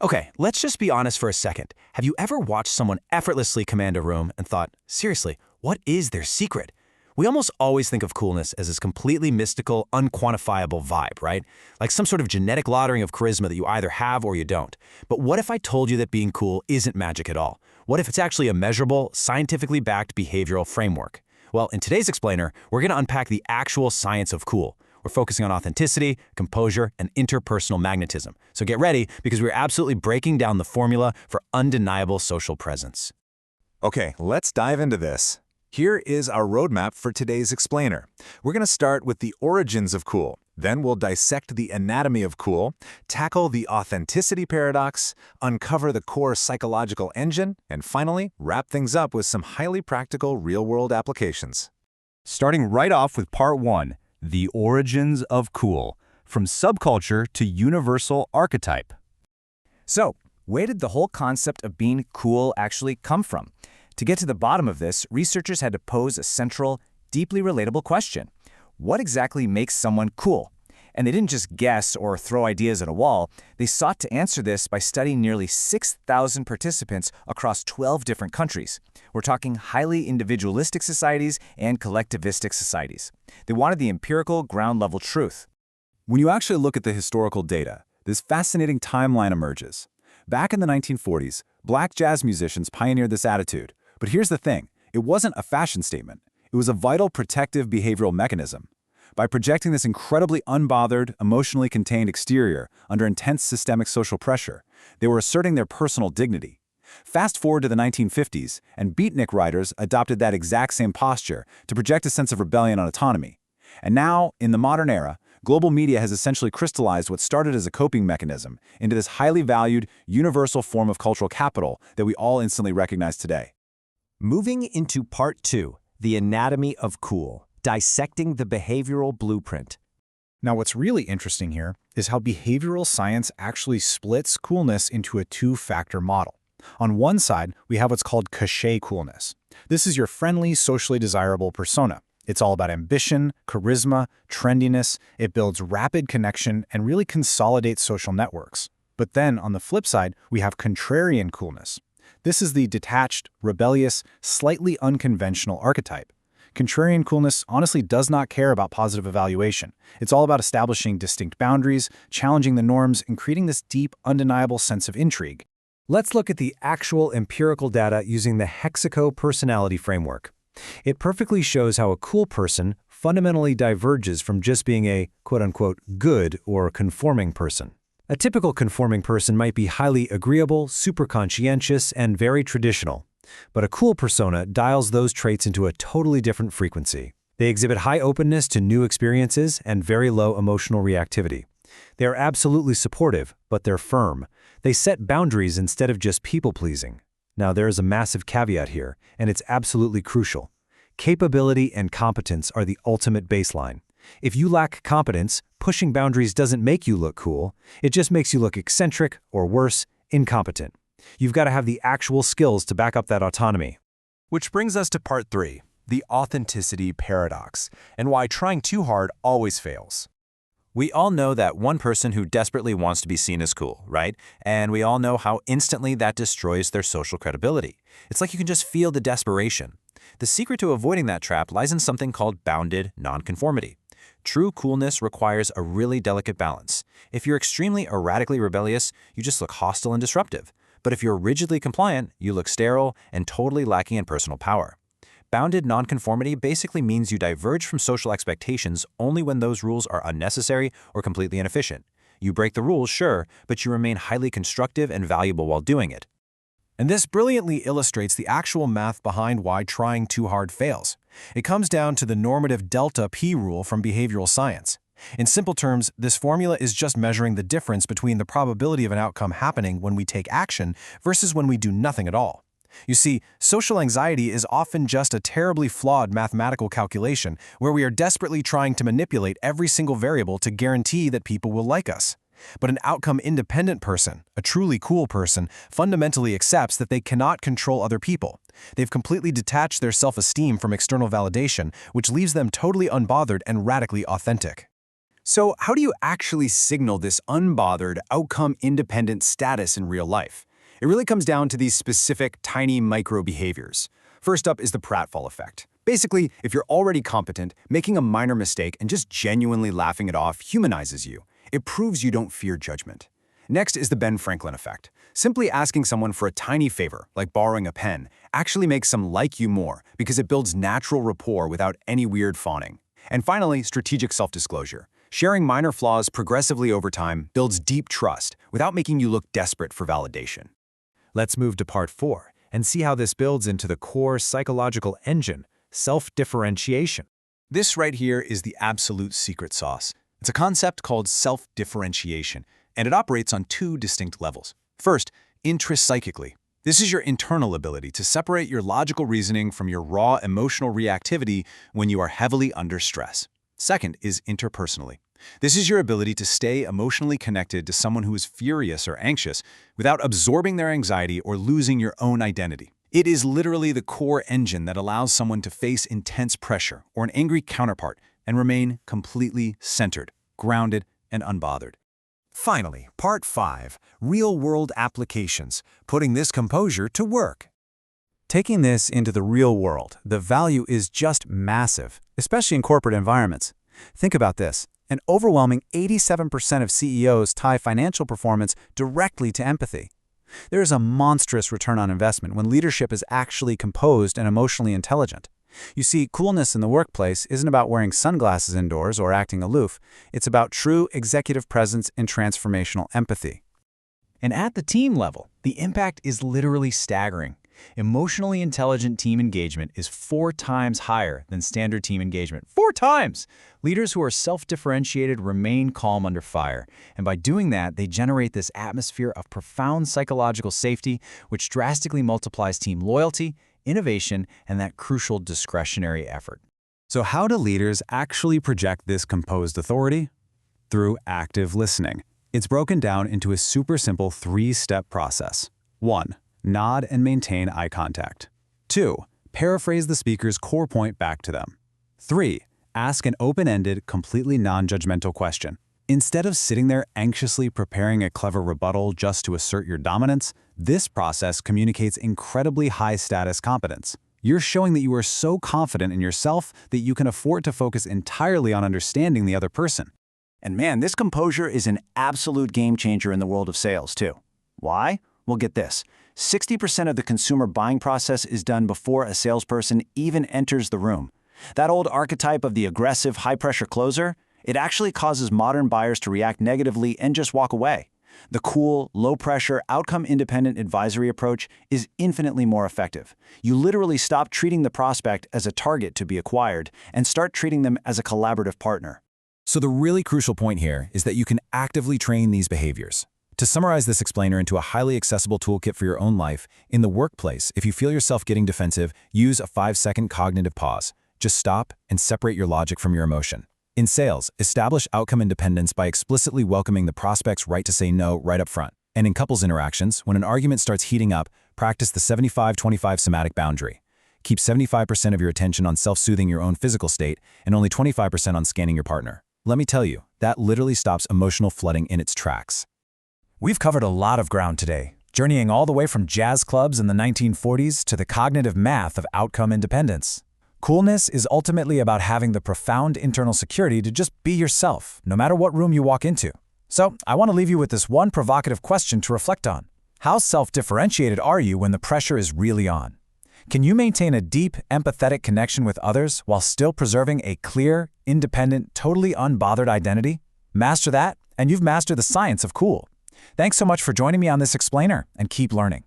Okay, let's just be honest for a second. Have you ever watched someone effortlessly command a room and thought, seriously, what is their secret? We almost always think of coolness as this completely mystical, unquantifiable vibe, right? Like some sort of genetic lottery of charisma that you either have or you don't. But what if I told you that being cool isn't magic at all? What if it's actually a measurable, scientifically backed behavioral framework? Well, in today's explainer, we're going to unpack the actual science of cool. We're focusing on authenticity, composure, and interpersonal magnetism. So get ready, because we're absolutely breaking down the formula for undeniable social presence. Okay, let's dive into this. Here is our roadmap for today's explainer. We're going to start with the origins of cool. Then we'll dissect the anatomy of cool, tackle the authenticity paradox, uncover the core psychological engine, and finally, wrap things up with some highly practical real-world applications. Starting right off with Part 1, the origins of cool, from subculture to universal archetype. So, where did the whole concept of being cool actually come from? To get to the bottom of this, researchers had to pose a central, deeply relatable question. What exactly makes someone cool? And they didn't just guess or throw ideas at a wall. They sought to answer this by studying nearly 6,000 participants across 12 different countries. We're talking highly individualistic societies and collectivistic societies. They wanted the empirical, ground-level truth. When you actually look at the historical data, this fascinating timeline emerges. Back in the 1940s, black jazz musicians pioneered this attitude. But here's the thing, it wasn't a fashion statement. It was a vital protective behavioral mechanism. By projecting this incredibly unbothered, emotionally contained exterior under intense systemic social pressure, they were asserting their personal dignity. Fast forward to the 1950s, and beatnik writers adopted that exact same posture to project a sense of rebellion and autonomy. And now, in the modern era, global media has essentially crystallized what started as a coping mechanism into this highly valued, universal form of cultural capital that we all instantly recognize today. Moving into Part 2, the anatomy of cool, dissecting the behavioral blueprint. Now, what's really interesting here is how behavioral science actually splits coolness into a two-factor model. On one side, we have what's called Cachet coolness. This is your friendly, socially desirable persona. It's all about ambition, charisma, trendiness. It builds rapid connection and really consolidates social networks. But then, on the flip side, we have Contrarian coolness. This is the detached, rebellious, slightly unconventional archetype. Contrarian coolness honestly does not care about positive evaluation. It's all about establishing distinct boundaries, challenging the norms, and creating this deep, undeniable sense of intrigue. Let's look at the actual empirical data using the HEXACO personality framework. It perfectly shows how a cool person fundamentally diverges from just being a quote-unquote good or conforming person. A typical conforming person might be highly agreeable, super conscientious, and very traditional. But a cool persona dials those traits into a totally different frequency. They exhibit high openness to new experiences and very low emotional reactivity. They are absolutely supportive, but they're firm. They set boundaries instead of just people-pleasing. Now, there is a massive caveat here, and it's absolutely crucial. Capability and competence are the ultimate baseline. If you lack competence, pushing boundaries doesn't make you look cool. It just makes you look eccentric, or worse, incompetent. You've got to have the actual skills to back up that autonomy. Which brings us to Part 3, the authenticity paradox, and why trying too hard always fails. We all know that one person who desperately wants to be seen as cool, right? And we all know how instantly that destroys their social credibility. It's like you can just feel the desperation. The secret to avoiding that trap lies in something called bounded nonconformity. True coolness requires a really delicate balance. If you're extremely erratically rebellious, you just look hostile and disruptive. But if you're rigidly compliant, you look sterile and totally lacking in personal power. Bounded nonconformity basically means you diverge from social expectations only when those rules are unnecessary or completely inefficient. You break the rules, sure, but you remain highly constructive and valuable while doing it. And this brilliantly illustrates the actual math behind why trying too hard fails. It comes down to the normative delta P rule from behavioral science. In simple terms, this formula is just measuring the difference between the probability of an outcome happening when we take action versus when we do nothing at all. You see, social anxiety is often just a terribly flawed mathematical calculation where we are desperately trying to manipulate every single variable to guarantee that people will like us. But an outcome-independent person, a truly cool person, fundamentally accepts that they cannot control other people. They've completely detached their self-esteem from external validation, which leaves them totally unbothered and radically authentic. So how do you actually signal this unbothered, outcome-independent status in real life? It really comes down to these specific, tiny micro-behaviors. First up is the pratfall effect. Basically, if you're already competent, making a minor mistake and just genuinely laughing it off humanizes you. It proves you don't fear judgment. Next is the Ben Franklin effect. Simply asking someone for a tiny favor, like borrowing a pen, actually makes them like you more because it builds natural rapport without any weird fawning. And finally, strategic self-disclosure. Sharing minor flaws progressively over time builds deep trust without making you look desperate for validation. Let's move to part 4 and see how this builds into the core psychological engine, self-differentiation. This right here is the absolute secret sauce. It's a concept called self-differentiation, and it operates on 2 distinct levels. First, intrapsychically. This is your internal ability to separate your logical reasoning from your raw emotional reactivity when you are heavily under stress. Second is interpersonally. This is your ability to stay emotionally connected to someone who is furious or anxious without absorbing their anxiety or losing your own identity. It is literally the core engine that allows someone to face intense pressure or an angry counterpart and remain completely centered, grounded, and unbothered. Finally, part 5, real-world applications, putting this composure to work. Taking this into the real world, the value is just massive, especially in corporate environments. Think about this. An overwhelming 87% of CEOs tie financial performance directly to empathy. There is a monstrous return on investment when leadership is actually composed and emotionally intelligent. You see, coolness in the workplace isn't about wearing sunglasses indoors or acting aloof. It's about true executive presence and transformational empathy. And at the team level, the impact is literally staggering. Emotionally intelligent team engagement is 4 times higher than standard team engagement. 4 times! Leaders who are self-differentiated remain calm under fire, and by doing that, they generate this atmosphere of profound psychological safety, which drastically multiplies team loyalty, innovation, and that crucial discretionary effort. So how do leaders actually project this composed authority? Through active listening. It's broken down into a super simple 3-step process. 1. Nod and maintain eye contact. 2. Paraphrase the speaker's core point back to them. 3. Ask an open-ended, completely non-judgmental question. Instead of sitting there anxiously preparing a clever rebuttal just to assert your dominance, this process communicates incredibly high-status competence. You're showing that you are so confident in yourself that you can afford to focus entirely on understanding the other person. And man, this composure is an absolute game changer in the world of sales, too. Why? Well, get this. 60% of the consumer buying process is done before a salesperson even enters the room. That old archetype of the aggressive, high-pressure closer, it actually causes modern buyers to react negatively and just walk away. The cool, low-pressure, outcome-independent advisory approach is infinitely more effective. You literally stop treating the prospect as a target to be acquired and start treating them as a collaborative partner. So the really crucial point here is that you can actively train these behaviors. To summarize this explainer into a highly accessible toolkit for your own life, in the workplace, if you feel yourself getting defensive, use a 5-second cognitive pause. Just stop and separate your logic from your emotion. In sales, establish outcome independence by explicitly welcoming the prospect's right to say no right up front. And in couples interactions, when an argument starts heating up, practice the 75-25 somatic boundary. Keep 75% of your attention on self-soothing your own physical state and only 25% on scanning your partner. Let me tell you, that literally stops emotional flooding in its tracks. We've covered a lot of ground today, journeying all the way from jazz clubs in the 1940s to the cognitive math of outcome independence. Coolness is ultimately about having the profound internal security to just be yourself, no matter what room you walk into. So, I want to leave you with this one provocative question to reflect on. How self-differentiated are you when the pressure is really on? Can you maintain a deep, empathetic connection with others while still preserving a clear, independent, totally unbothered identity? Master that, and you've mastered the science of cool. Thanks so much for joining me on this explainer, and keep learning.